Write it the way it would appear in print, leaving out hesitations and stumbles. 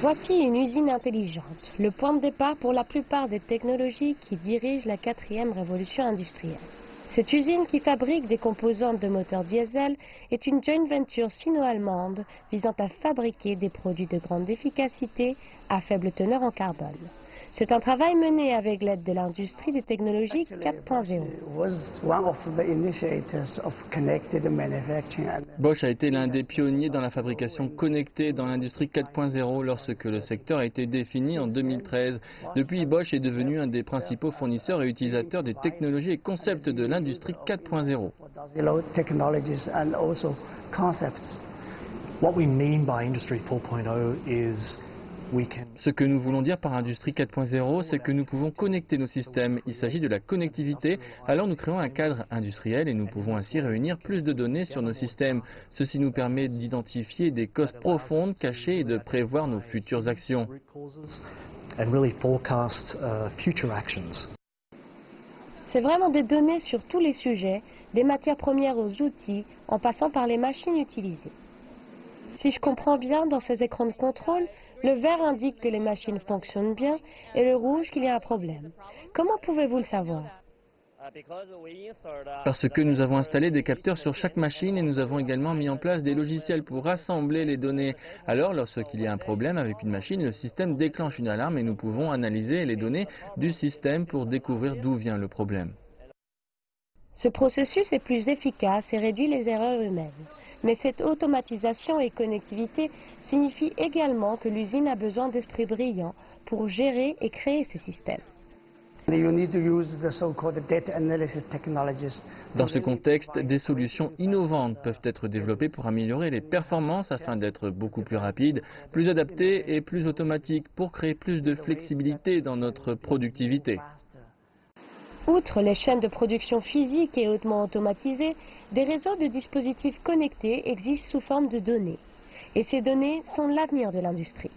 Voici une usine intelligente, le point de départ pour la plupart des technologies qui dirigent la 4e révolution industrielle. Cette usine qui fabrique des composantes de moteurs diesel est une joint venture sino-allemande visant à fabriquer des produits de grande efficacité à faible teneur en carbone. C'est un travail mené avec l'aide de l'industrie des technologies 4.0. Bosch a été l'un des pionniers dans la fabrication connectée dans l'industrie 4.0 lorsque le secteur a été défini en 2013. Depuis, Bosch est devenu un des principaux fournisseurs et utilisateurs des technologies et concepts de l'industrie 4.0. Ce que nous voulons dire par Industrie 4.0, c'est que nous pouvons connecter nos systèmes. Il s'agit de la connectivité, alors nous créons un cadre industriel et nous pouvons ainsi réunir plus de données sur nos systèmes. Ceci nous permet d'identifier des causes profondes cachées et de prévoir nos futures actions. C'est vraiment des données sur tous les sujets, des matières premières aux outils, en passant par les machines utilisées. Si je comprends bien, dans ces écrans de contrôle, le vert indique que les machines fonctionnent bien et le rouge qu'il y a un problème. Comment pouvez-vous le savoir? Parce que nous avons installé des capteurs sur chaque machine et nous avons également mis en place des logiciels pour rassembler les données. Alors, lorsqu'il y a un problème avec une machine, le système déclenche une alarme et nous pouvons analyser les données du système pour découvrir d'où vient le problème. Ce processus est plus efficace et réduit les erreurs humaines. Mais cette automatisation et connectivité signifie également que l'usine a besoin d'esprits brillants pour gérer et créer ces systèmes. Dans ce contexte, des solutions innovantes peuvent être développées pour améliorer les performances afin d'être beaucoup plus rapides, plus adaptées et plus automatiques pour créer plus de flexibilité dans notre productivité. Outre les chaînes de production physiques et hautement automatisées, des réseaux de dispositifs connectés existent sous forme de données. Et ces données sont l'avenir de l'industrie.